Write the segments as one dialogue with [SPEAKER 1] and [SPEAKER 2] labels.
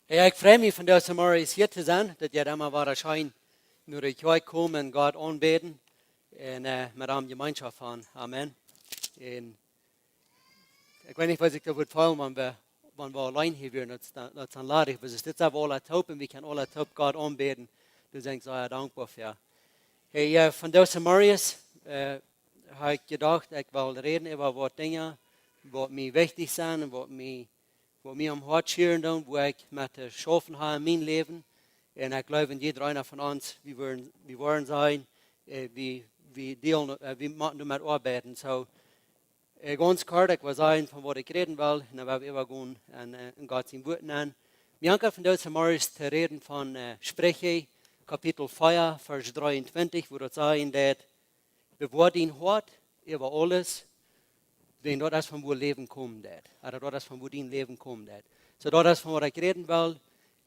[SPEAKER 1] Ja, ik freue mich von deze morgen hier te zijn. Dat je allemaal waarschijnlijk naar de kerk komen en God aanbeden. En met hem gemeenschap van. Amen. En ik weet niet wat ik dat wordt vallen, wanneer we alleen hier zijn. Dat is aanladig. Maar het is alle top en we kunnen alle top God aanbeden. Dus ik ben zeer dankbaar voor. Hey, van deze morgen heb ik gedacht, ik wil reden over wat dingen, wat mij wichtig zijn en wat mij am Hart scheren doen, wo ik met de schaffen habe in mijn leven. En ik geloof in jeder einer van ons, we worden zijn, we moeten ermee arbeiten. So, ganz kort, ik wil zeggen van wat ik reden wil, en dan wil ik even gaan en God zijn woorden aan. Mijn anker van deze morgen te reden van Sprüche, kapitel 4, vers 23, wo dat zeggen dat, bewaar dien Hoat über alles, wenn dat is van wo leven komt dat. Dat is van wo dien leven komt dat. So dat is van wat ik reden wil.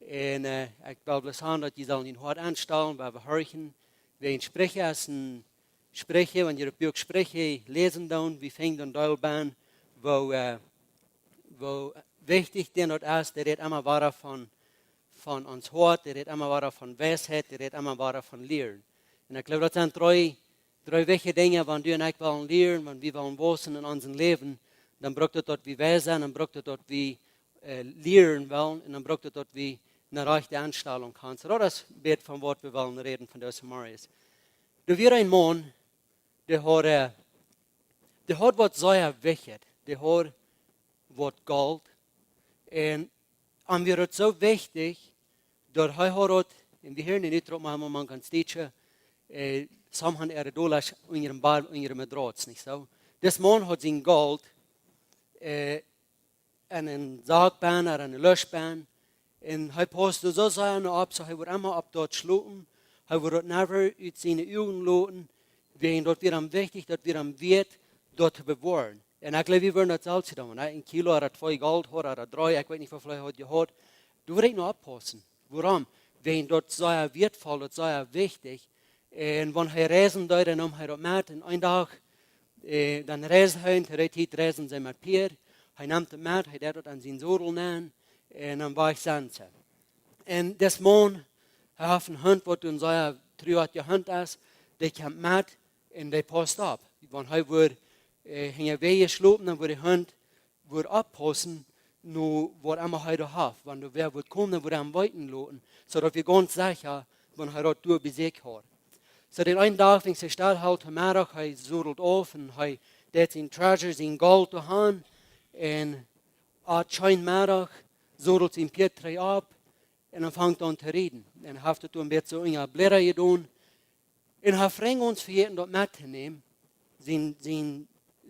[SPEAKER 1] En ik wil wel zeggen dat je zal in Hoat aanstellen, waar we horen. We een Sprüche als een Sprüche, wanneer je het boek Sprüche lezen dan, we vangen dan duidelijk aan, wo wichtig denn dat is, dat het allemaal waar van ons Hart, dat het allemaal waar van wijsheid, dat het allemaal waar van leren. En ik geloof dat zijn drie wichtige dingen, wanneer du en ik willen leren, wanneer we willen wozen in ons leven, dan braucht het dat we wijs zijn, dan braucht het dat we leren willen, en dan braucht het dat we een rechte aanstelling gaan. So dat is een beetje van wat we willen reden van deze morgen. Er weer een man, die had wat zeer wichtig, die had wat goud, en weer het zo wichtig, dat hij had, en we hören niet erop, maar man kan steken, samen er dollars in ihrem Madras, nicht so? Das man hat sein Gold an een Sargbahn oder eine Löschbahn und hij passte so sein ab, so hij wordt immer ab dort schlucken, hij wordt never uit seine Augen laten, wegen dort wir am wichtig, dat wir am wert dort te bewaren. En ik geloof, we worden dat zelfs gedaan, een kilo oder 2 Gold oder 3, ik weet niet hoeveel hij had gehad, du wordt nog oppassen. Waarom? Wegen dort sehr wertvoll, dat sehr wichtig. En wanneer hij reizen deed, dan nam hij dat met. En een dag, dan reisde hij, en tijd reisden ze met Pier. Hij nam het met, hij deed het aan zijn zadel aan. En dan was ik zansen. En des man, hij had een hond, wat toen zei, 3 hond is, die kwam met en die past op. Wanneer hij wordt, ging weggeslopen, dan wordt de hond oppassen, nu wat allemaal hij daar heeft. Wanneer wer wordt komen, dan wordt hij hem buiten laten, zodat we ganz sicher, wanneer hij dat door bezig had. So den einen Tag, wenn sie statt halt am Mittag, hij zudelt auf und hij deed zijn treasure, zijn gold te gaan. En at schijn Mittag, zudelt zijn Pietre ab en dan vangt aan te reden. En hij heeft het toen een beetje zo in een bladder gedaan. En hij vraagt ons vergeten dat met te nemen,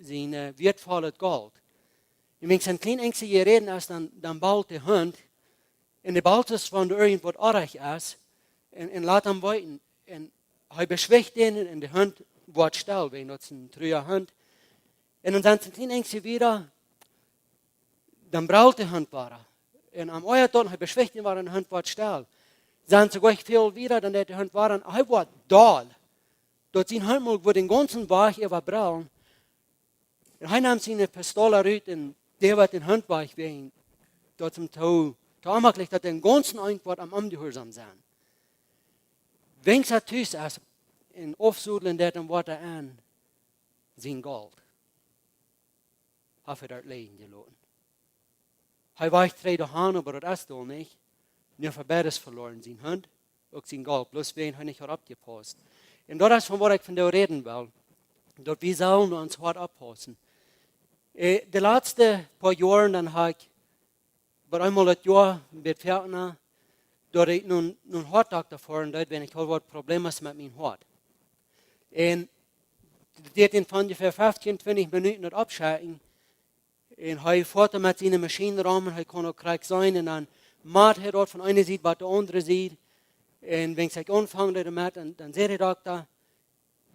[SPEAKER 1] zijn wertvolle gold. En wenn zijn klein engste gereden is, dan balt de hond. En de balt is van de irgend wat aardig is. En laat hem buiten. En hij beschwicht den en de hond wordt stil, want dat is een treue hond. En dan zijn ze klein engste weer, dan braucht de hond weer. En am eigen dag, hij beschwicht den, waar de hond wordt stil. Zijn ze gleich veel weer, dan de hond weer, en hij wordt dol. Dat zijn hond moet voor den ganzen Weg even brauchen. En hij nam zijn pistool uit en der wordt den hond weg wegen. Dat hem te aanmakkelijk, dat den ganzen Eind wordt am ongehoorzaam zijn. Wenn ze thuis is en afzoedelen dat en wat aan zijn gold. Heeft hij dat leven gelaten. Hij weigt 3 dagen, maar dat is toch niet. Nu verbed is verloren zijn hond, ook zijn gold, bloß wen hij niet had opgepast. En dat is van wat ik van jou reden wil. Dat we zullen ons hard oppassen. De laatste paar jaren dan heb ik, maar eenmaal het jaar een beetje verder, dat ik nun hartdag daarvoor deed, wenn ik al wat problemen met mijn hart. En dat deed in van ongeveer 15, 20 minuten het opschijten. En hij voert met zijn machine erom en hij kon ook krijg zijn. En dan maakt hij dat van ene zijde wat de andere ziet. En wenn ik aanvang met, dan zei de dokter,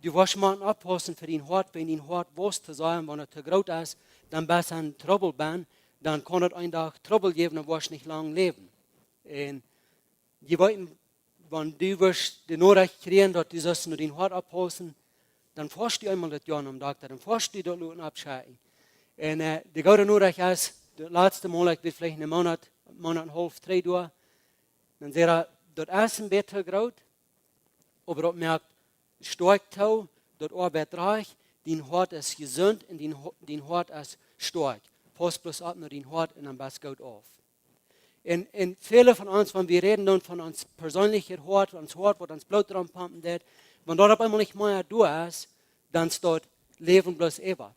[SPEAKER 1] du was maar oppassen voor die hart, wenn die hart was te zijn, wanneer het te groot is, dan ben je een trouble, dan kan het een dag trouble geven en was niet lang leven. En je weet, wanneer du de nodig krijgen dat du zoals nur den hart oppassen, dan forst du einmal dat Jahr am Doktor, dan forst du dat Luten abscheiden. En de gouden nodig is, de laatste Mal, ik weet vielleicht een maand en half, 3 door, Dan zei hij, dat is een beter groot, aber dat merkt stark toe, dat arbeid reich, die Hoat is gezond en die Hoat is stark. Pas bloß ab naar die Hoat en dan best goed af. En viele von uns, wenn wir reden dann von uns persönlicher Hoat, uns Hoat, wo uns Blut dran pumpen wird, wenn dort einmal nicht mehr da ist, dann ist dort Leben bloß ewig.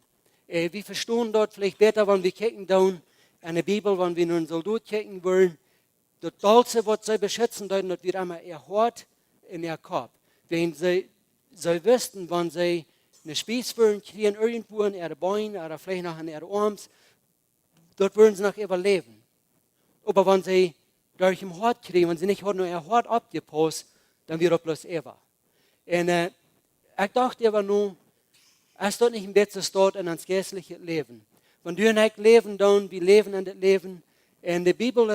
[SPEAKER 1] Wir verstehen dort vielleicht besser, wenn wir kicken dann in der Bibel, wenn wir nun so durchkicken wollen, das Dolce, was sie beschützen, dass wir einmal ihr Hort in ihr Kopf. Wenn sie wüssten, wenn sie eine Spießwürden kriegen, irgendwo in ihre Beine oder vielleicht noch in ihre Arms, dort würden sie noch überleben. Aber wenn sie durch im Hort kriegen, wenn sie nicht nur ihr Hort abgepasst, dann wird es bloß ewig. Und ich dachte aber nur, es dort nicht ein besser Start in das geistliche Leben. Wenn du und ich leben, dann wir leben in das Leben. Und die Bibel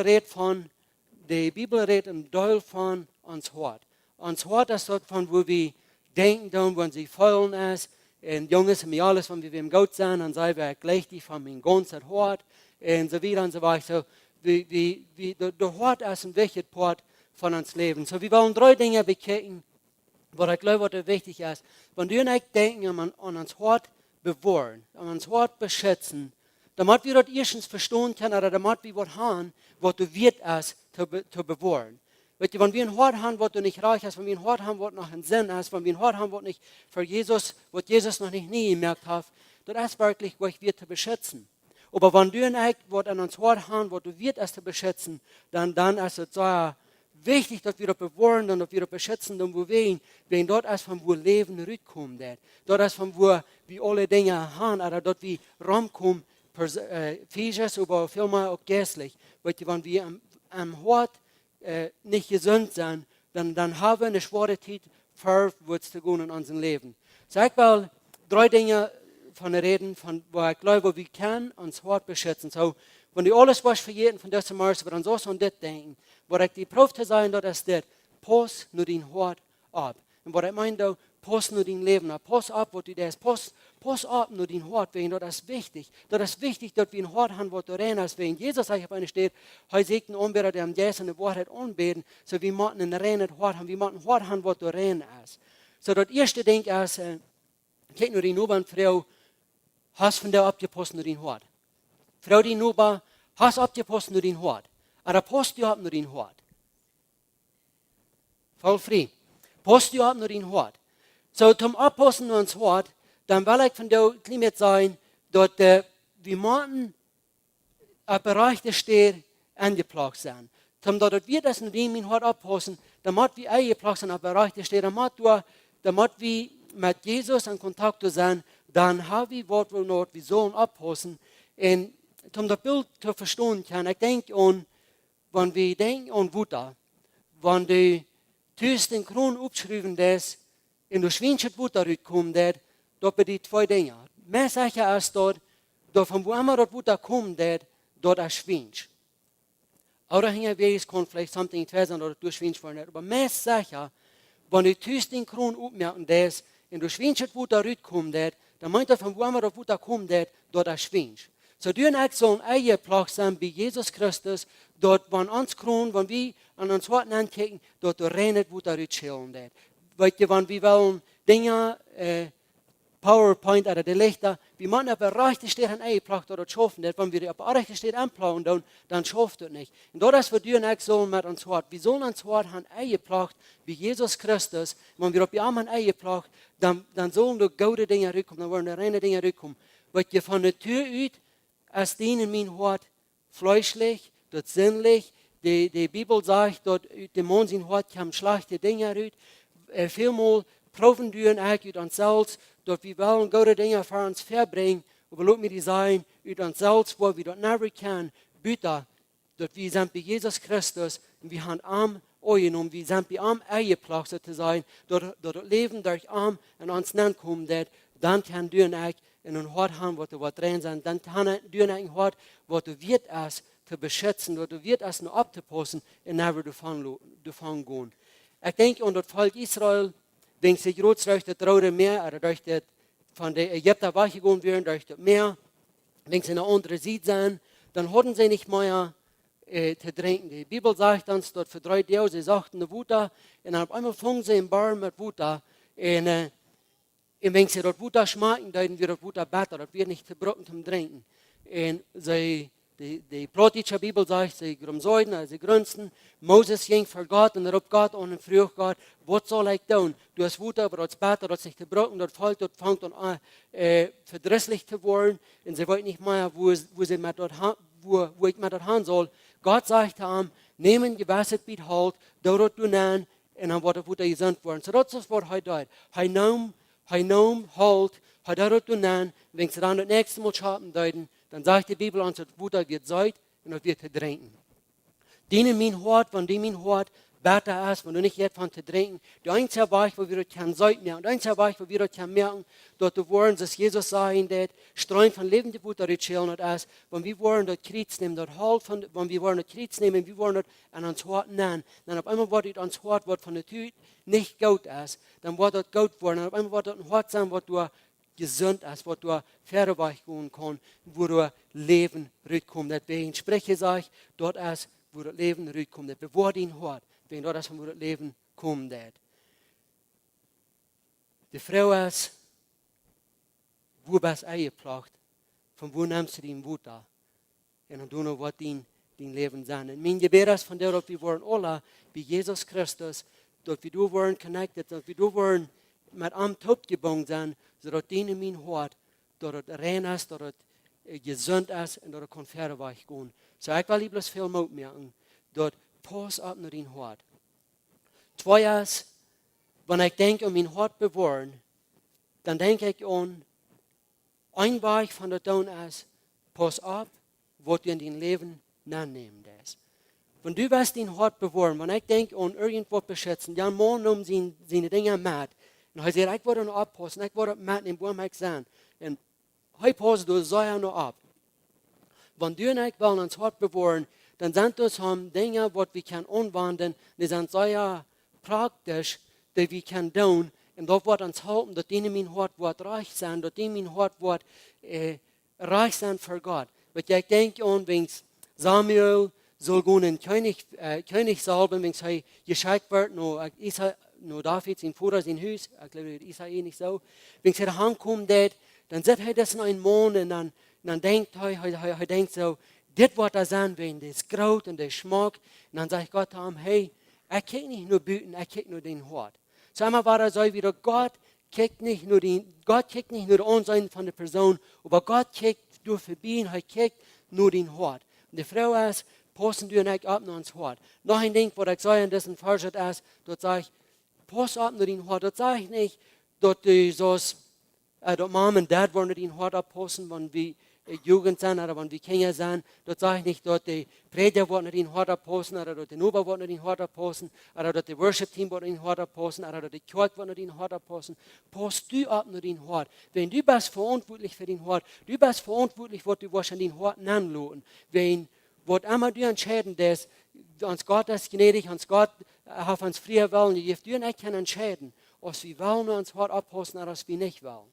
[SPEAKER 1] redet im Teil von uns Hort. Uns Hort ist dort von, wo wir denken, dann, wenn sie fallen ist. Und Jungs, mir alles, wenn wir im Gott sind, dann sei wir gleich die von meinem ganzen Hort. Und so weiter und so weiter. Der Hort ist ein wichtiger Part von uns Leben. So, wir wollen 3 Dinge bekicken, was ich glaube, was wichtig ist. Wenn du und ich denken, an uns Hort bewahren, an uns Hort beschützen, damit wir das erstens verstehen können, oder damit wir was haben, was du wird ist, zu bewahren. Weißt du, wenn wir ein Hort haben, was du nicht reich ist, wenn wir ein Hort haben, was noch ein Sinn ist, wenn wir ein Hort haben, was nicht für Jesus, was Jesus noch nie gemerkt hat, das ist wirklich, was wir zu beschützen. Aber wenn du und ich was an uns Hort haben, was du wird ist zu beschützen, dann ist es so wichtig, dass wir das bewahren und dass wir das beschützen und wo wir wenn dort ist, von wo Leben rückkommt. Dort ist, von wo wir alle Dinge haben, oder dort wir rumkommen, physisch, aber vielmehr auch geistlich. Weil wenn wir am Hort nicht gesund sind, dann haben wir eine schwere Zeit, vorwärts zu gehen in unserem Leben. So ich will 3 Dinge von reden, von wo ich glaube, wir können uns Hort beschützen. So, wenn du alles was für jeden von diesem Mars, aber dann so an das denken, wo ich die Prof zu sein, das ist das, pass nur dein Hort ab. Und was ich meine, pass nur dein Leben ab, pass ab, was du das, pass ab nur dein Hort, wegen das ist wichtig. Das ist wichtig, dass wir ein Hort haben, was du rein hast, wegen Jesus, ich auf eine steht, heute sagt ein Anbeter, der am das in der Wahrheit anbeten, so wir machen ein reines Hort haben, wir machen ein Hort haben, was du rein hast. So das erste Ding ist, guck nur die Nuba und Frau, hast von der abgepasst nur dein Hort. Frau die Nuba, hast abgepasst nur dein Hort. Aber passt du ab nur dein Hort. Voll frei. Passt du ab nur dein Hort. So, zum Abpassen nur ins Hort, dann will ich von der Klimat sein, dass wir machen, ein Bereich, der steht, angeplagt sein. Damit wir das in dem Hort abpassen, damit wir eingeplagt sind, ein Bereich, der steht, damit wir mit Jesus in Kontakt sind, dann haben wir Wort, wo wir sollen abpassen. Und um das Bild zu verstehen kann, ich denke an, wenn wir denken an Wutter, wenn du tust den Kron aufschreiben das, und du schwinst Wutter rauskommt, da bei die 2 Dinge. Mehr sicher ist dort, von wo immer das Wutter kommt, dort ist schwinst. Oder hängen wir, es kann vielleicht something sein, oder du schwinst nicht. Aber mehr sicher, wenn du tust den Kron aufmerken das, und du schwinst Wutter rauskommt, dann meint er, von wo immer das Wutter kommt, dort ist schwinst. So, du und ich sollen eingeplagt sein bei Jesus Christus, dort, wenn uns Kron, wenn wir an uns Worten ankicken, dort rennt, wo da rutscheln wird. Weil wenn wir wollen Dinge, PowerPoint oder die Lichter, wie man auf der rechten steht eingeplagt oder schaffen, wenn wir auf der rechten steht anplauen, dann schafft das nicht. Und das ist, was du und ich sollen mit uns Wort. Wir sollen uns Wort haben eingeplagt bei Jesus Christus. Wenn wir auf die Arme eingeplagt, dann sollen die gute Dinge rückkommen, dann wollen die reine Dinge rückkommen. Weil von der Tür aus, als dienen mein Hort fleischlich, dort sinnlich. Die Bibel sagt, dort dem Mond sein Hort kam schlechte Dinge raus. Vielmal proben wir eigentlich uns selbst, dort wir wollen gute Dinge für uns verbringen, aber lass mir die sein, uns selbst, wo wir dort nicht können, bitte, dort wir sind bei Jesus Christus und wir haben arm angenommen, wir sind bei arm eingeplagt zu sein, dort Leben durch arm an uns kommen, dann kann du und ich in ein Hort haben, wo du was drin sind, dann kann du ein Hort, wo du wird es zu beschützen, wo du wird es nur abzupassen, und never davon gehen. Ich denke, und das Volk Israel, wenn sie groß durch das Rote Meer, oder durch das, von der Ägypter weggegangen wären, durch das Meer, wenn sie eine andere Seite sind, dann hatten sie nicht mehr zu trinken. Die Bibel sagt uns dort für 3 Tage, sie sagten Wasser, und dann auf einmal fangen sie im Bar mit Wasser, und wenn sie dort Wasser schmecken, dann wird das Wasser besser, das wird nicht verbrochen zum Trinken. Und die Protische Bibel sagt, sie grumsäuden, sie grunzen. Moses ging vor Gott und rief Gott an und frug Gott, was soll ich tun? Du hast Wasser, aber das Bett, das ist nicht gebrochen, das fällt, das fängt an verdrisslich zu werden. Und sie wollten nicht mehr, wo ich mir dort haben soll. Gott sagte ihm, nimm ein gewässert Biet halt, dort du nein, und dann wird das Wasser gesund werden. So das ist, was er tut. Er nahm halt, er dort du nein, wenn sie dann das nächste Mal schaffen deuten, dann sagt die Bibel uns, das Wasser wird seid und das wird zu trinken. Dienen mein Hort, wenn die mein Hort besser ist, wenn du nicht jetzt von zu trinken. Der einzige Weg, wo wir das können seid merken, der einzige Weg, wo wir das können merken, dort du wollen, dass Jesus sagen, dass Streuen von lebendem Wasser rituell ist, wenn wir wollen das Kreuz nehmen, das Halt von, wenn wir wollen das Kreuz nehmen, wir wollen das an uns Hort nehmen, dann auf einmal wird das ans Hort, was von der Tür nicht gut ist, dann wird das gut werden, dann auf einmal wird das ein Hort sein, was du gesund ist, wo du Pferdeweich gehen kannst, wo du Leben rückkommt. Deswegen spreche ich, dort ist, wo das Leben rückkommt. Das bewahrt ihn hart, wenn dort ist, wo das Leben kommt. Die Frau ist, wo bist du eingeplagt, von wo nimmst du den Wasser? Und dann tun wir, was dein Leben sein. Und mein Gebet ist von der, dass wir wollen alle, wie Jesus Christus, dass wir du wollen connected, dass wir du wollen mit einem Top gebunden sein, sodass die in mein Hort, dass es rein ist, dass es gesund ist und dass es kann Pferdeweich gehen. So ich will bloß viel Mut merken, dass pass auf nur dein Hort. 2 ist, wenn ich denke an mein Hort bewahren, dann denke ich an, ein Weg von der Tun ist, pass auf, was du in dein Leben nehmen darfst. Wenn du wirst dein Hort bewahren, wenn ich denke an irgendwas beschützen, ja, Mann um seine Dinge mit, und er sagt, ich werde noch abpassen, ich werde mitnehmen, wo ich sein. Und ich passe, du soll ja noch ab. Wenn du und ich wollen uns Hort bewahren, dann sind das Dinge, die wir können anwenden, die sind sehr praktisch, die wir können tun. Und das wird uns helfen, dass die in mein Hort reich sein, dass die in mein Hort reich sein für Gott. Weil ich denke an, wenn Samuel soll gehen in König salben, wenn er geschickt wird, nur David, sein Bruder, sein Haus, ich glaube, das ist nicht so. Wenn er heimkommt, dann sieht er das in einem Mond und dann denkt er denkt so, das wird er sein, wenn das Kraut und das Schmack. Und dann sagt Gott zu ihm, hey, er kriegt nicht nur Büten, er kriegt nur den Hort. So einmal war er so wieder, Gott kriegt nicht nur das Ansehen von der Person, aber Gott kriegt durch Verbieten, er kriegt nur den Hort. Und die Frau ist, passen du und ich ab nur ans Hort. Noch ein Ding, was ich sage, das ein Vers ist, dort sage ich, pass auf nur den Hort. Das sage ich nicht, dass Mom und Dad wollen den Hort abpassen, wenn wir Jugend sind oder wenn wir Kinder sind. Das sage ich nicht, dass die Prediger wollen den Hort abpassen oder dass die Nuba wollen den Hort abpassen oder dass die Worship-Team wollen den Hort abpassen oder dass die Kirche wollen den Hort abpassen. Pass du ab nur den Hort. Wenn du bist verantwortlich für den Hort, du bist verantwortlich, was du an den Hort anlassen. Wenn was immer du entscheiden darfst, uns Gott ist gnädig, uns Gott hat uns früher wollen, du und ich können entscheiden, ob wir wollen uns Hort abpassen oder ob wir nicht wollen.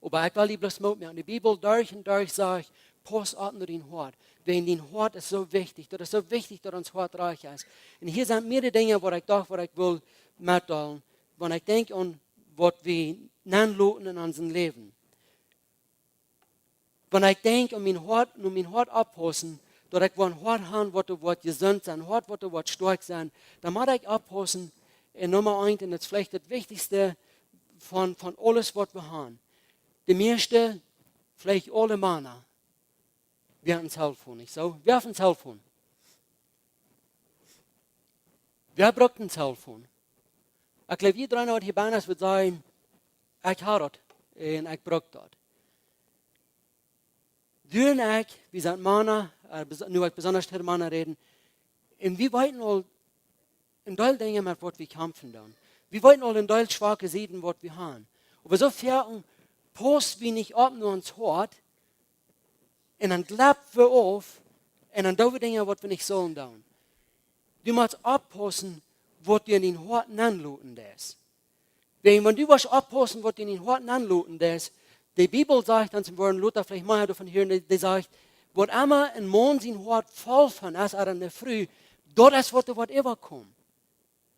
[SPEAKER 1] Aber ich will die bloß Mut machen. Die Bibel durch und durch sagt, pass auf nur den Hort. Denn den Hort ist so wichtig. Das ist so wichtig, dass uns Hort reich ist. Und hier sind mehrere Dinge, was ich will mitteilen, wenn ich denke an, was wir nanloten in unserem Leben. Wenn ich denke an mein Hort abpassen, dass ich ein Hort habe, was gesund sein, ein Hort, was stark sein, dann muss ich abpassen, Nummer 1, und das ist vielleicht das Wichtigste von alles, was wir haben. Die meisten, vielleicht alle Männer, wir haben ein Telefon, nicht so? Wer hat ein Telefon? Wer braucht ein Telefon? Ich glaube, jeder einer hier bei uns wird sagen, ich habe das und ich brauche das. Du und ich, wir sind Männer, nur ich besonders für Männer reden, und wir wollten all in Teil Dinge mit was wir kämpfen dann. Wir wollten all in Teil schwache Seiten, was wir haben. Aber so fern, post wie nicht ab nur uns Hort, und dann klappt wir auf, und dann tun wir Dinge, was wir nicht sollen tun. Du musst abpassen, was du in den Hort anluten lässt. Wenn du was abpassen, was du in den Hort anluten lässt, die Bibel sagt, dann zum Wort Luther, vielleicht mal davon hören, die sagt, Wat immer een man zijn hart vol van is, er in de früh, dat is wat er wat overkomt.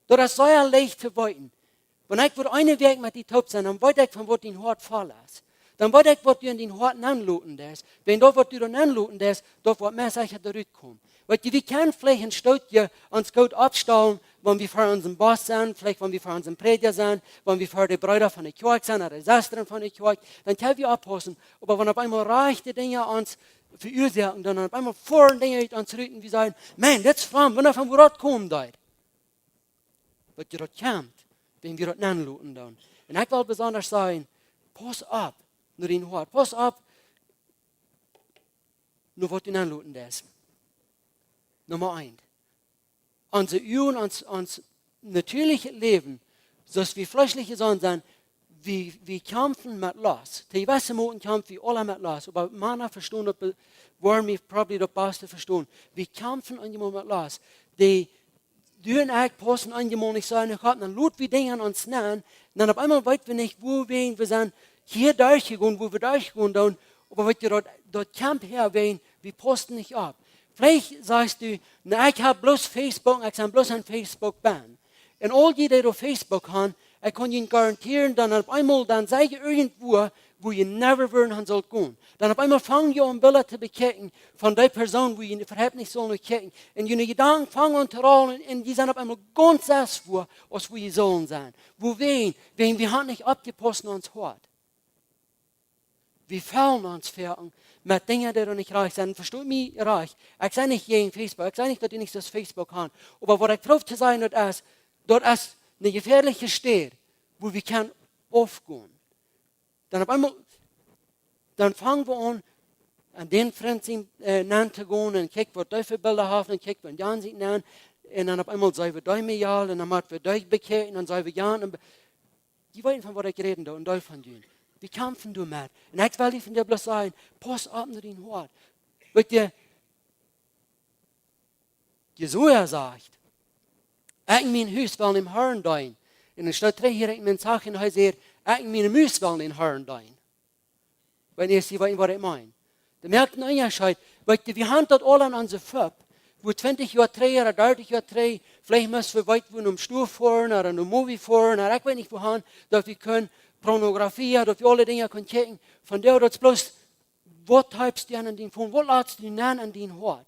[SPEAKER 1] Dat is zeer leicht te weten. Wenn ich voor eine Weg met die Taub zijn, dan weet ik van wat die hart vol is. Dan weet ik wat je in die hart aanloten is. Wenn dat wat je dan aanloten is, dat wat meer sicher eruit komt. Weet je, we kunnen vielleicht een stootje ons goed opstellen, wenn wir für unseren Boss sind, vielleicht wenn wir für unseren Prediger sind, wenn wir für die Brüder von der Kirche sind oder die Schwestern von der Kirche, dann können wir abpassen. Aber wenn auf einmal reichte Dinge uns verursachen, dann auf einmal vorne Dinge uns rüten, wir sagen, man, das ist fremd, wenn er von wo das kommt, weil ihr das kommt, wenn wir das anluten dann. Und ich will besonders sagen, pass auf, nur den Hort, pass auf, nur was du anluten ist. Nummer 1. Unser uns natürliches Leben, dass wir fleischliche Sachen sind, wir kämpfen mit Last. Die meisten Moten kämpfen wir alle mit Last. Aber Männer verstehen, wollen wir probably das Beste verstehen. Wir kämpfen manchmal mit Last. Die dürfen eigentlich passen, manchmal nicht sagen, ich habe dann Lot wie Dinge an uns nähen. Dann auf einmal weit wir nicht, wo wir sind, hier durchgegangen, wo wir durchgegangen, aber wenn wir dort Camp her, wir posten nicht ab. Vielleicht sagst du, na, ich habe bloß Facebook, ich kann bloß an Facebook bannen. Und all die, die auf Facebook haben, ich kann ihnen garantieren, dann auf einmal, dann sei ich irgendwo, wo ihr never würden haben sollt gehen. Dann auf einmal fangen ihr an Bilder zu bekennen von der Person, wo ihr verhebt nicht sollen bekennen. Und ihre Gedanken fangen an zu rollen und die sind auf einmal ganz anders vor, als wo ihr sollen sein. Wo wir haben nicht abgepasst an uns Hort. Wir fallen uns fertig mit Dingen, die nicht reich sind. Versteht mich reich? Ich sage nicht gegen Facebook. Ich sage nicht, dass ich nicht das Facebook habe. Aber was ich drauf zu sagen ist, dort ist eine gefährliche Stelle, wo wir können aufgehen. Dann auf einmal, dann fangen wir an den Fremden zu gehen und kicken, was die für Bilder haben und kicken, was die Ansichten an. Und dann auf einmal sagen wir, da medial und dann machen wir da bekehren und dann sagen wir, ja. Die wissen von was ich rede und da von denen. Wir kämpfen damit. Und ich will von dir bloß sagen, pass auf mit deinem Hort. Weil Jesua sagt, ich in mein Haus will im Herrn dienen. Und dann steht hier in meinen Sachen, und er sagt, ich in meinem Haus will im Herrn dienen. Wenn ihr sie was ich meine. Da merkt man Unterschied, weil wir haben dort alle an unserer Föb, wo 20 Jahre 3 oder 30 Jahre 3, vielleicht müssen wir weit wo um Stuhl fahren oder um Movie fahren, oder ich weiß nicht wohin, dass wir können Pornografie, dass wir alle Dinge können checken. Von der dort bloß, was treibst du an den Phone, was lässt du an den Hort?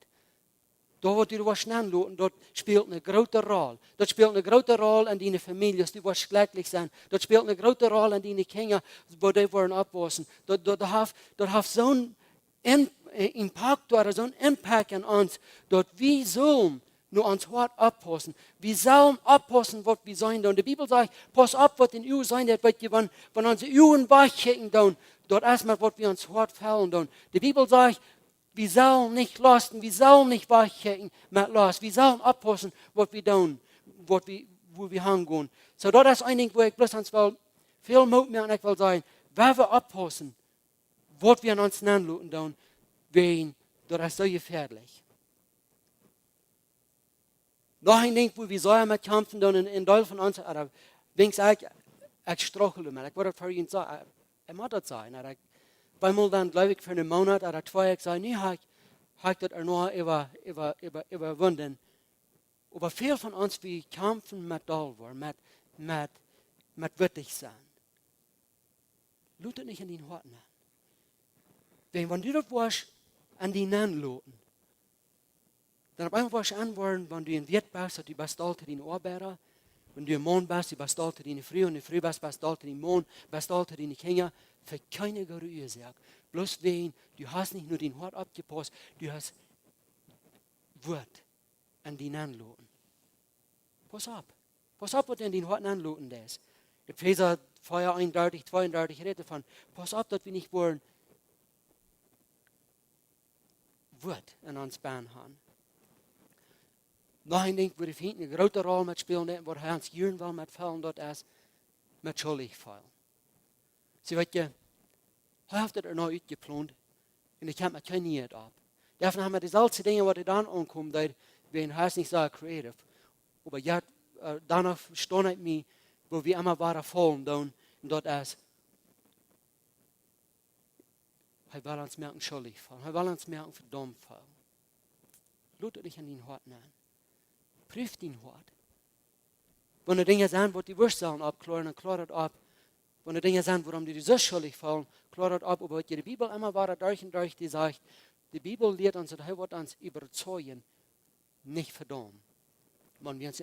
[SPEAKER 1] Da wo du was anlassen, dort spielt eine große Rolle. Dort spielt eine große Rolle an deine Familie, dass du was glücklich sein. Dort spielt eine große Rolle an deine Kinder, wo die wollen abwaschen. Dort hat so einen Impact oder so einen Impact an uns, dort wir sollen nur ans Hort abpassen. Wir sollen abpassen, was wir sein. Und die Bibel sagt, pass auf, was in ihr sein wird, wenn unsere Uhren weichchecken, dort erstmal, was wir ans Hort fallen. Die Bibel sagt, wir sollen nicht lasten, wir sollen nicht weichchecken mit Last. Wir sollen abpassen, was wir tun, wo wir hingehen. So, das ist ein Ding, wo ich bloß ans will, viel Mut mehr und ich will sagen, wenn wir abpassen, was wir an uns anlassen, das ist so gefährlich. Noch ein Ding, wo wir so mit kämpfen, in Teil von uns, oder wenigstens ich struggle damit. Ich würde für ihn sagen, ich muss das sagen. Einmal dann, glaube ich, für einen Monat oder 2, ich sage, nee, ich das noch überwunden. Aber viele von uns, wir kämpfen mit Dollar, mit würdig sein. Lutet nicht an den Horten an. Wenn du das warst, an den anluten, dann auf einmal warst du anwollen, wenn du in Wirt bist, dass du bist alte deine Arbeiter. Wenn du im Mond bist, du bist alte deine Früh, und die Früh bist alte deine Mond, bist alte deine Kinder. Für keine gute Ursache. Bloß wegen, du hast nicht nur den Hort abgepasst, du hast Wort an den anluten. Pass auf, was in den Horten anluten ist. Epheser 4, 31, 32 redet davon, pass auf, dass wir nicht wollen, Wort an uns Bein haben. Noch ein Ding, wo die Finden eine große Rolle mitspielen, wo er uns Jürgen will mitfallen, dort ist mit schuldig fallen. Sie weet je, hij heeft het er nou uitgeplant en ik heb me geen niet op. Daarvan hebben we dezelfde dingen wat er dan aankomt, dat we in huis niet zo creatief. Maar ja, daarna verstand ik me, wo wir immer waren vollen doen, en dat is Er will uns merken schuldig fallen. Er will uns merken verdammt fallen. Lüt dich an den Hort an. Prüf den Hort. Wenn die Dinge sind, wo die Wurzeln abklären, dann klärt es ab. Wenn die Dinge sind, warum die so schuldig fallen, klärt es ab. Aber die Bibel immer war durch und durch, die sagt, die Bibel lehrt uns, und er wird uns überzeugen, nicht verdammen. Wenn wir uns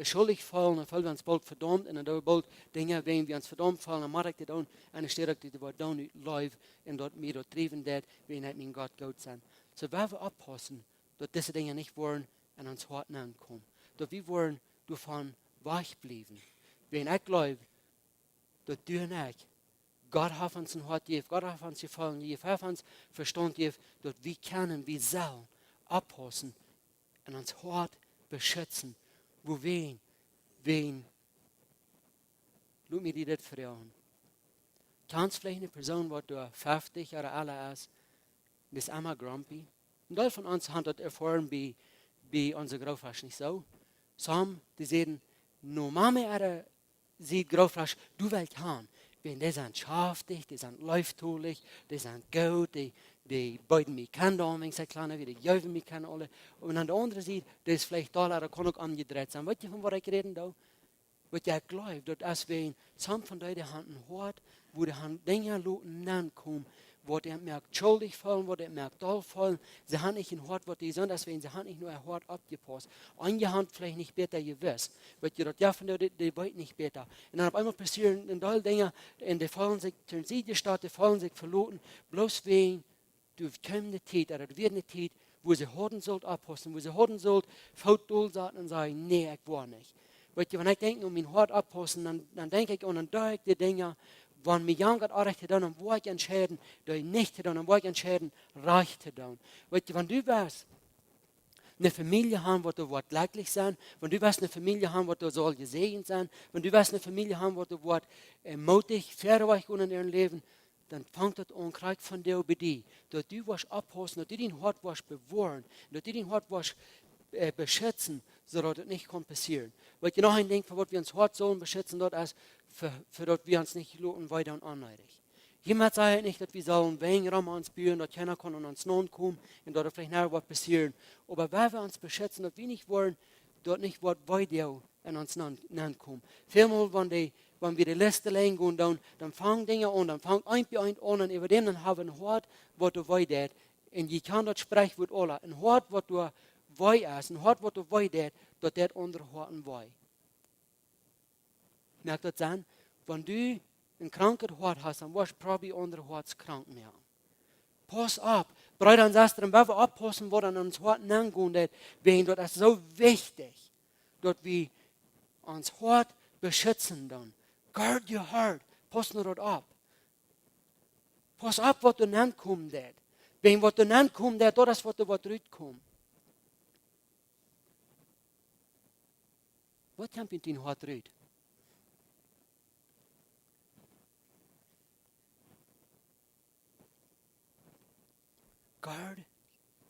[SPEAKER 1] schuldig fallen, dann fallen wir uns bald verdammt. Und dann bald Dinge, wenn wir uns verdammt fallen, dann mache ich das dann. Und dann steht ich, die wird dann nicht live und dort mir dort trieben wird, wenn nicht mein Gott gut sein. So werden wir aufpassen, dass diese Dinge nicht wollen an uns Hort ankommen. Dass wir wollen davon wegbleiben. Wenn ich glaube, dass du und ich, Gott hat uns ein Hort gegeben, Gott hat uns gefallen gegeben, hat uns Verstand gegeben, dass wir können, wir sollen aufpassen und uns Hort beschützen. Wo wen, lass mir das fragen. Kannst vielleicht eine Person, die du 50 oder älter ist, ist immer grumpy? Und Teil von uns haben das erfahren bei unserer Großvater nicht so. Some, die sagen, no Mama oder sieht Großvater, du willst haben. Wenn die sind schaftig, die sind läuftulig, die sind gut, die beiden mich kennen, wenn sie kleiner wie die Jäuven mich kennen alle. Und dann der andere sieht, der ist vielleicht da, der kann auch angedreht sein. Weißt du, von was ich rede da? Weil ich glaube, dass als wir some von denen haben Hort, wo die Dinge ankommen, wo die merkt schuldig fallen, wo die merkt doll fallen. Sie haben nicht ein Hort, was die sind, deswegen sie haben nicht nur ein Hort abgepasst. Einige haben vielleicht nicht besser gewusst, weil die dort ja von der, die wollen nicht besser. Und dann auf einmal passieren in doll Dinge, und die fallen sich, turn sie die Stadt, die fallen sich verloren, bloß wegen, du kommst Zeit, oder du wirst eine Zeit, wo sie Horden sollt abpassen, wo sie Horden sollt, faul sagen und sagen, nee, ich war nicht. Weil wenn ich denke, um mein Hort abpassen, dann denke ich, und dann tue ich die Dinge, wenn mir jemand recht hat, dann wo ich entscheiden, dass ich nicht dann wo ich entscheiden, recht dann. Weißt du, wenn du weißt, eine Familie haben, wo du glücklich sein, wenn du weißt, eine Familie haben, wo du soll gesegnet sein, wenn du weißt, eine Familie haben, wo du mutig, fairweg in ihrem Leben, dann fängt das an, kriegt von dir über dich, dass du was abpassen, dass du den Hort was bewahren, dass du den Hort was beschützen, sodass das nicht passieren kann. Weil ich noch ein Ding, für was wir uns Hort sollen beschützen, dort ist, für das wir uns nicht loten weiter und anleidig. Jemand sagt nicht, dass wir sollen wegen Rahmen uns bühren, dass keiner kann an uns nun kommen und dort vielleicht nachher was passieren. Aber wenn wir uns beschützen, dass wir nicht wollen, dort nicht was weiter an uns kommen. Vielmal, wenn wir die Liste legen, dann fangen Dinge an, dann fangen ein bei ein an und über dem dann haben wir ein Hort, was du weiter. Und ich kann das sprechen mit alle. Ein Hort, was du weiter ist, ein Hort, was du weiter, dass der andere Horten weiter. Merkt das an? Wenn du ein krankes Hort hast, dann wirst du probably andere Horts krank mehr. Pass auf. Brüder und Schwestern, wenn wir aufpassen, was an uns Horten angeht, das ist so wichtig, dass wir uns Hort beschützen dann. Guard your heart. Pass nur dort ab. Pass auf, was du ankommt. Wenn was du ankommt, das ist, was du rauskommt. Was kommt in dein Hort raus? Guard,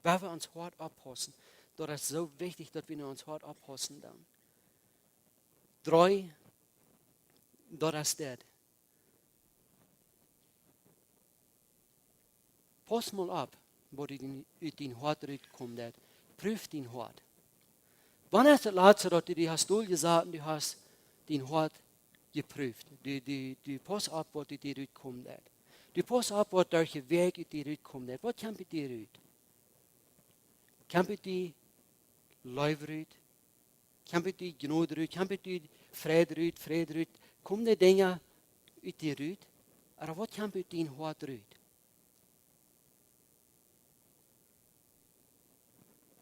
[SPEAKER 1] wenn wir uns hart abpassen, das ist so wichtig, dass wir uns hart abpassen dann. 3, das ist das. Pass mal ab, wo du in dein Hart kommt. Prüf dein Hart. Wann ist das letzte, dass du die hast du gesagt und du hast dein Hart geprüft? Du pass ab, wo du dir kommt. Du pass ab, was durch den Weg in die kommt. Was kommt mit dir raus? Kommt mit dir Leib raus? Kommt mit dir Gnade raus? Kommt mit dir Friede raus? Kommen die Dinge mit dir raus? Aber was kommt mit deinem Hart raus?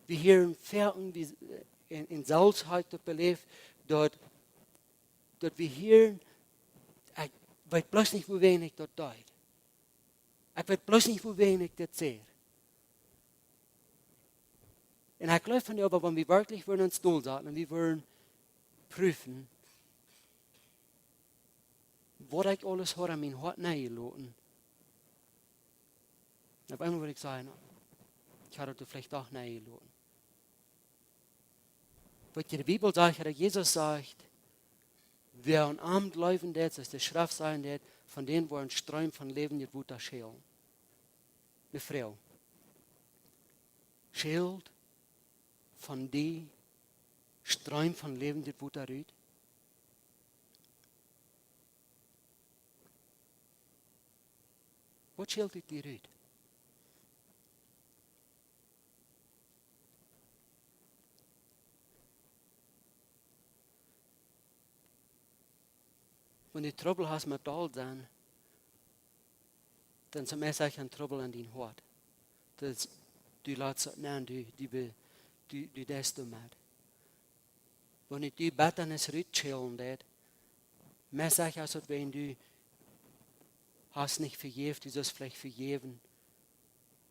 [SPEAKER 1] Wir hören Verken, in Salzheit belebt, dort wir hören, ich weiß bloß nicht, wo wenig dort deut. Ich weiß bloß nicht, wo wenig das sehe. Und ich glaube von dir, aber wenn wir wirklich wollen uns durchsetzen und wir wollen prüfen, was ich alles habe an mein Hart neigelassen. Auf einmal würde ich sagen, ich habe das vielleicht auch neigelassen. Weil die Bibel sagt, oder Jesus sagt, wer ein Amt läuft, das ist die Schrift sein, von denen wo ein Strom von Leben nicht gut schälen. bevrouw. Schild van die stroom van leven dit woord daaruit. Wat schild dit hieruit? Wenn du Trouble hast mit all sein, dann zum ersten ein Trouble an dein Hoat. Das du lässt nein, du das du mit. Wenn ich die Betternis rütscheln det, mehr sag ich, als wenn du hast nicht vergeben, du sollst vielleicht vergeben,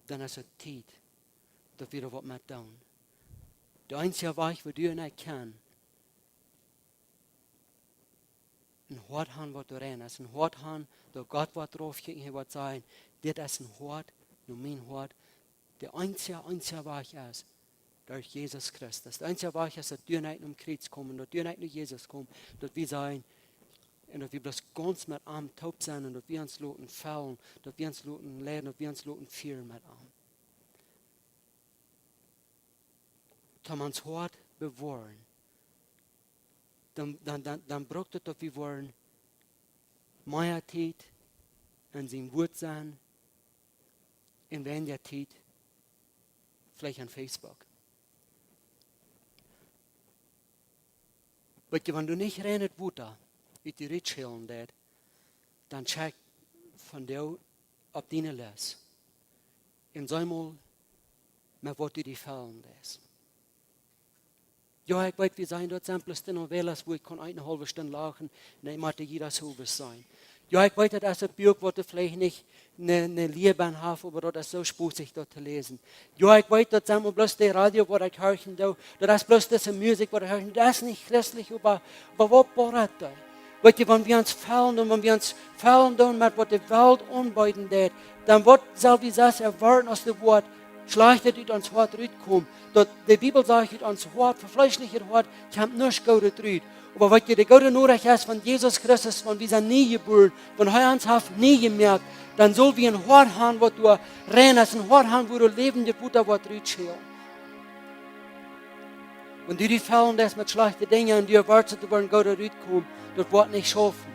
[SPEAKER 1] dann ist es Zeit, dass wir was mit tun. Der einzige Weg, wo du nicht kannst, ein Hort haben, was du rennst, ein Hort haben, da Gott was drauf kicken, was sagen, das ist ein Hort, nur mein Hort. Der einzige Weg ist, durch Jesus Christus. Der einzige Weg ist, dass du nicht um Kreuz kommen, dass du nicht nur Jesus kommen, dass wir sein, und dass wir bloß ganz mit Arm taub sein und dass wir uns lassen fallen, dass wir uns lassen lernen, dass wir uns lassen führen mit Arm. Wenn wir uns Hort bewahren, dann braucht es, dass wir wollen mehr Zeit an seinem Wort sein, in weniger Zeit vielleicht an Facebook. Weil wenn du nicht rennet Wutter, wie die Ritscheln dat, dann check von dir auf deine Les. Und sei mal, mit was du die fallen lässt. Ja, ich weiß, wir sein dort simples noch Wählers, wo ich kann eine halbe Stunde lachen, nein, möchte jeder so sein. Ja, ich weiß, dass ein Buch, wo du vielleicht nicht eine Liebe hast, aber das ist so sputzig dort zu lesen. Ja, ich weiß, dass wir bloß das Radio, wo ich höre, das ist bloß diese Musik, wo ich höre, das ist nicht christlich, aber was braucht das? Weißt du, wenn wir uns fallen und wenn wir uns fallen tun, mit was die Welt anbieten tät, dann wird, soll wir das erwarten, aus dem Wort, schlechtet ut ans Hort rauskommen. Die Bibel sagt, ut ans Hort, verfleischlicher Hort, kommt nichts Gutes raus. Aber was die gute Nachricht ist von Jesus Christus, von wir sind nie geboren, von heu uns haben nie gemerkt, dann soll wir ein Hort haben, wo du rennst, ein Hort haben, wo du lebende Butter wird rausschälen. Wenn du die fallen lässt mit schlechten Dingen und du erwartest, du wollen Gott rauskommen, das wird nicht schaffen.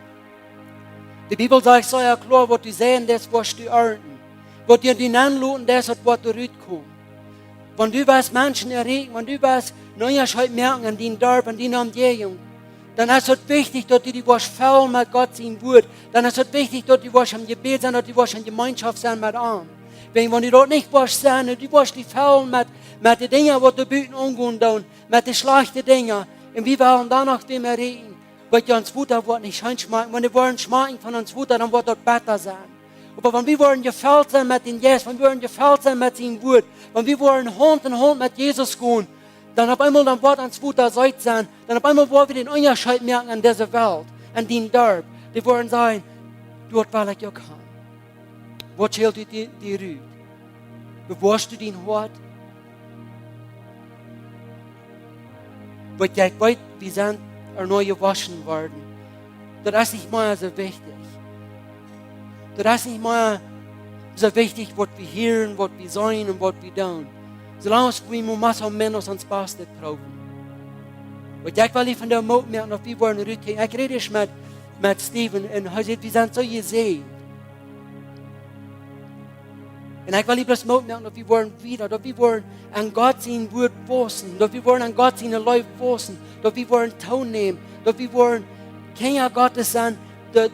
[SPEAKER 1] Die Bibel sagt, sei ja klar, was du sehen, das wirst du ernten. Was dir die anluten, das wird du rauskommen. Wenn du was Menschen erregen, wenn du was Neues merken an deinem Dorf, an deiner Umgebung, dann ist es wichtig, dass du die fallen mit Gott sein Wort. Dann ist es wichtig, dass du im Gebet sein, dass du in Gemeinschaft sein mit anderen. Wenn du dort nicht sein, und du die fallen mit den Dingen, die du büten umgehen, mit den schlechten Dingen, und wir wollen danach dem erregen, weil uns Futter wird nicht schön schmecken. Wenn wir wollen schmecken von uns Futter, dann wird dort besser sein. Aber wenn wir wollen gefällt sein mit den Jesus, wenn wir wollen gefällt sein mit seinem Wort, wenn wir wollen Hand in Hand mit Jesus gehen, dann auf einmal dann wird uns Futter Seite sein, dann auf einmal wollen wir den Unterschied merken an dieser Welt, an den Dorf. Die wollen sagen, dort will ich auch haben. Was schält die Rüd? Bewahrst du den Hort? Weil ich weiß, wir sind neu gewaschen worden. Das ist nicht mehr so wichtig. Das ist nicht mehr so wichtig, was wir hören, was wir sein und was wir tun. Solange wir Masse und Männer uns Beste brauchen. Und ich will von der Mut merken, dass wir wollen rückgehen. Ich rede mit Steven und er sagt, wir sind so gesehen. Und ich will bloß Mut merken, dass wir wollen wieder, dass wir wollen an Gott sein Wort wissen, dass wir wollen an Gott seine Leute wissen, dass wir wollen Ton nehmen, dass wir wollen Kinder Gottes sein, dass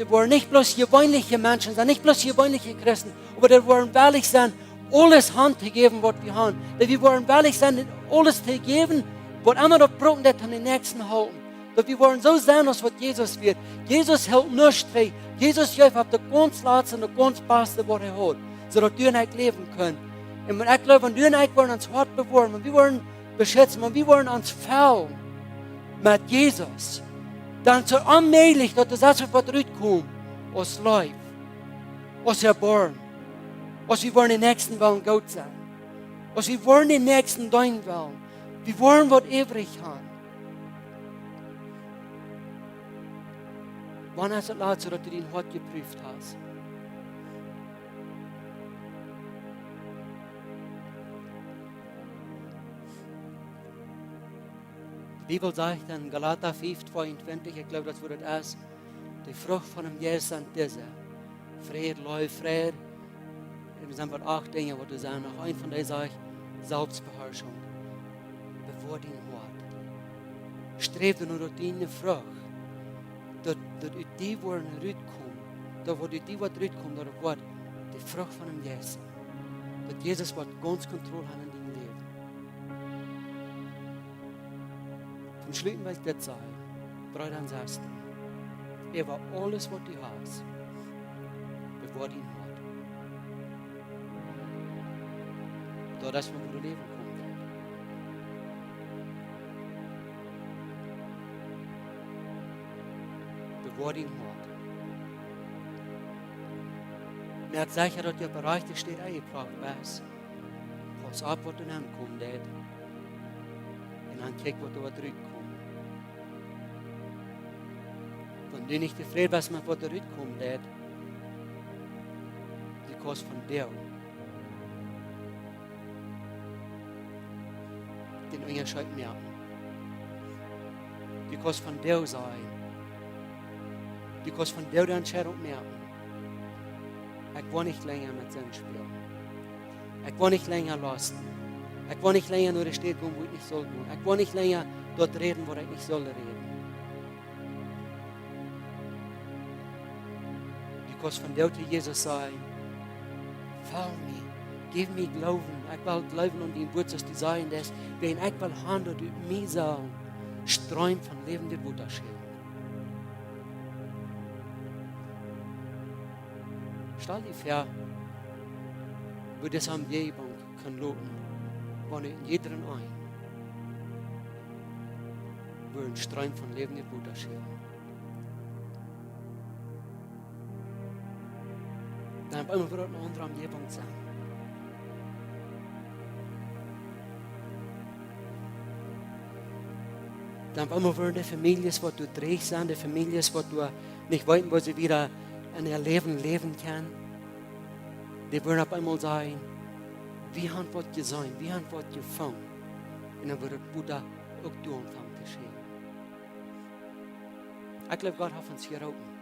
[SPEAKER 1] wollen nicht bloß gewöhnliche Menschen sein, nicht bloß gewöhnliche Christen, aber die wollen ehrlich sein, alles Hand zu geben, was wir haben. Dass wir wollen ehrlich sein, alles zu geben, was immer noch brauchen, das an den Nächsten halten. Dass wir wollen so sein, als was Jesus wird. Jesus hält nichts frei. Jesus hilft auf der ganz Letzte und der ganz Beste, was er hat, sodass wir nicht leben können. Und ich glaube, wenn wir nicht wollen uns Hort bewahren, wenn wir wollen beschützen, wenn wir wollen uns fallen mit Jesus, dann so allmählich, dass das alles was rauskommt, aus Leib, aus Erbarmen, aus wir wollen den Nächsten wollen Gott sein, aus wir wollen den Nächsten dein wollen, wir wollen was ewig haben. Wann ist es letzte, dass du den Hort geprüft hast? Die Bibel sagt in Galater 5:22, ich glaube, das wird es, die Frucht von dem Jesus sind diese. Friede, Liebe, Freude. Es sind 8 Dinge, die du sagen. Noch ein von denen sage ich, Selbstbeherrschung. Bewahr dein Hort. Strebe nur durch deine Frucht. Dass die, wo rauskommen, da wo die, was rauskommen, da wird die Frucht von dem Jesus. Dass Jesus wird ganz Kontrolle haben in deinem Leben. Zum Schluss will ich das sagen. Bruder und Schwester. Über alles, was du hast, bewahr dein Hort. Da das, wo du leben kommt. Bewahr dein Hort. Merk sicher, dass der Bereich, der steht eingebracht ist. Pass ab, was du ankommt, und dann kick, was du zurückkommt. Wenn du nicht zufrieden bist mit was zurückkommt, die kostet von dir. Den Unterschied merken. Die kostet von dir sein. Die kostet von dir die Entscheidung merken. Ich will nicht länger mit Sinn spielen. Ich will nicht länger lassen. Ich will nicht länger nur der Stadt gehen, wo ich nicht soll gehen. Ich will nicht länger dort reden, wo ich nicht soll reden. Die kostet von dir zu Jesus sein. Follow me. Gib mir Glauben. Ich will glauben und die Wort, dass du sein lässt. Wenn ich will handeln, du mir sagen, Sträum von lebender Wutterschirm. Stell dir vor, wo das Umgebung kann loten, wo in jedem ein, wo ein Sträum von lebender Wutterschirm. Dann wollen wir eine andere Umgebung sein. Dann wollen wir die Familien, wo du trägst, die Familien, wo du nicht weißt, wo sie wieder in ihr Leben leben können. Die werden auf einmal sagen, wie haben wir gesehen, wie haben wir gefangen. Und dann wird Buddha auch du anfangen zu geschehen. Ich glaube, Gott hat uns hier oben.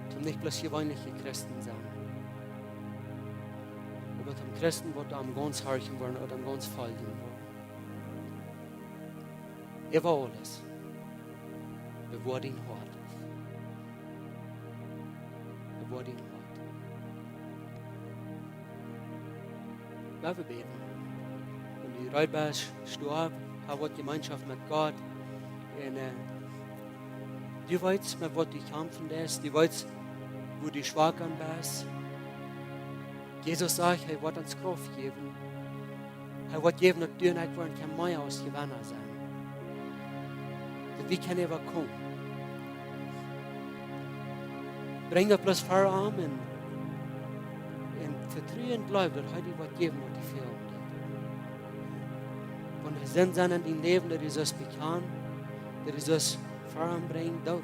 [SPEAKER 1] Zum nicht bloß gewöhnliche Christen sein. Aber zum Christen, die am ganz horchen wollen oder am ganz folgen wollen. Über alles. Bewahr dein Hort. Bewahr dein Hort. Laten we beten. Und die Reutbers starb, hat Gemeinschaft mit Gott. Und du weißt, mit was du kämpfen lässt. Du weißt, wo du schwach bist. Jesus sagt, er wird uns Kraft geben. Er wird geben, dass du nicht wollen, kein Mehr aus Gewinner sein. Wie kann er überkommen? Bring das bloß vor an und vertrauen bleibt, dass heute was geben, was die fehlen. Wenn wir sind in deinem Leben, dass du es bekannt, dass du es voranbringen, dauert.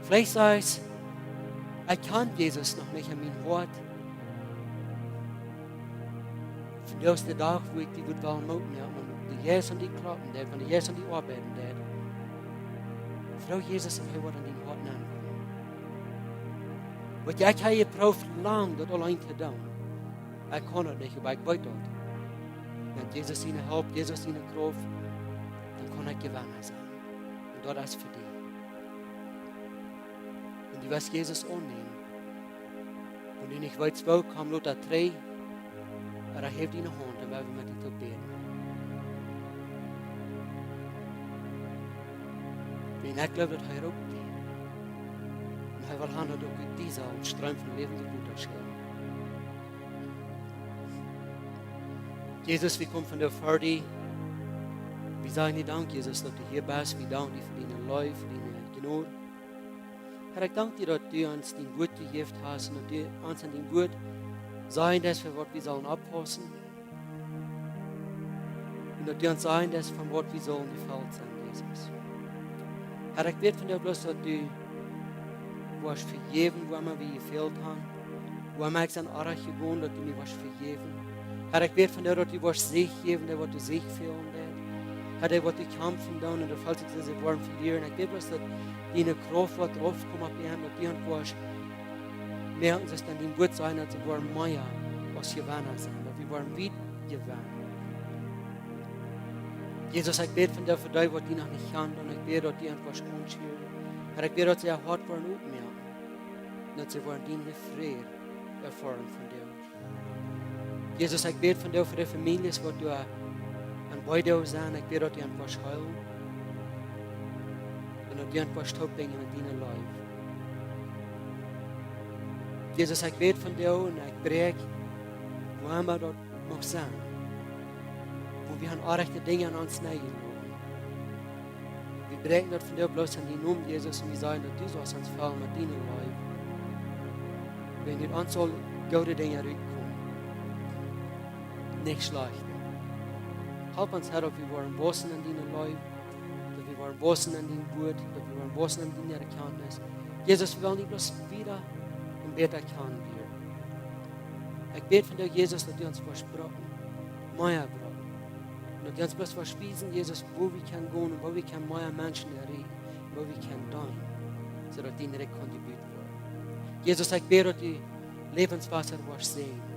[SPEAKER 1] Vielleicht sagst du, ich kann Jesus noch nicht in mein Wort. Von der ersten Tag, wo ich die gut war, die Jesus und die Klappen, wenn die Jesus und die Arbeiten, Frau Jesus und er wird an den Worten ankommen. Weil ich habe gebraucht, lang das allein zu tun. Ich kann es nicht, aber ich weiß das. Wenn Jesus ihnen hilft, Jesus ihnen Kraft, dann kann ich gewinnen sein. Und das ist für dich. Und du wirst Jesus annehmen. Wenn du nicht weißt, wo, komm nur da 3, oder heb deine Hand, dann werden wir mit dir beten. Wenn ich glaube, dass er auch geht. Und er will haben, dass auch dieser und Sträum von lebenden Blut erscheinen. Jesus, wir kommen von der Freude. Wir sagen dir Dank, Jesus, dass du hier bist. Wir danken dir für deine Liebe, für deine Gnade. Herr, ich danke dir, dass du uns dein Wort gegeben hast und dass du uns an dein Wort sagen, dass wir sollen abpassen. Und dass du uns sagen, dass vom Wort wir sollen gefällt sein, Jesus. Herr, ich bete von dir bloß, dass du was vergeben, wo wir gefehlt haben. Wo wir an Arach gewohnt, dass du mir was vergeben. Herr, ik weet van jou dat u wordt zich geven, dat wat u zich veel deed. Herr, dat wat u kampen doen en dat valt ik deze woorden verlieren. Ik weet was dat die kracht wat erop komt op je hand, dat die aan was merken zich dan die woord zijn, dat ze worden meer als gewannen zijn, dat we worden wie gewannen. Jesus, ik weet van jou voor die wat die nog niet gaan doen, ik weet dat die aan was ontschieren. Herr, ik weet dat ze haar hart worden opmerken, dat ze worden die vrede ervaren van jou. Jesus, ik bid van jou voor de families wat du aan bij jou zijn. Ik bid dat die aan was huilen. En dat die aan was opbrengen in die leven. Jesus, ik bid van jou en ik breek waar maar dat mag zijn. Wo we gaan aardige dingen aan ons neigen. We breken dat van jou bloos aan die naam, Jesus, en we zeggen dat du zoals ons vallen met die leven. Wenn niet ons al goede dingen uitkomen. Nicht schlecht. Help uns, Herr, dass wir wollen wachsen in deinem Leib, dass wir wollen wachsen in deinem Wort, dass wir wollen wachsen in deiner Erkenntnis. Jesus, wir wollen nicht bloß wieder und besser kennen wir. Ich bete von dir, Jesus, dass du uns versprochen, mehr brauchen. Und dass du uns bloß versprechen, Jesus, wo wir können gehen und wo wir können mehr Menschen erreichen, wo wir können dienen, sodass die nicht kontributiert werden. Jesus, ich bete, dass die Lebenswasser sehen.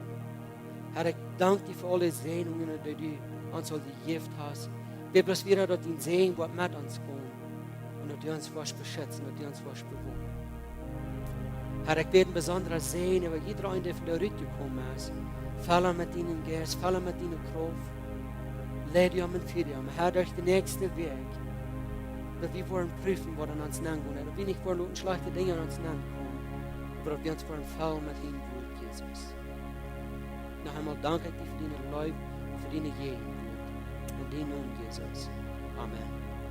[SPEAKER 1] Herr, ik dank dir für alle Segnungen, die du uns gegeben hast. Wir bloß wieder, dass dein Segen wird mit uns kommen und dass du uns was beschützen, dass du uns was bewohnen. Herr, ich bete ein besonderes Segen über jeder einen, der von der Rück gekommen ist. Falle mit deinem Geist, falle mit deiner Kraft. Leid dir und führe dir. Herr, durch den nächsten Weg, dass wir wollen prüfen, was an uns nachkommt. Dass wir nicht wollen schlechte Dinge an uns nachkommen, aber dass wir uns wollen fallen mit deinem Wort, Jesus. Noch einmal danke ich dir für deine Leib und für deine Jugend. In deinem Namen, Jesus. Amen.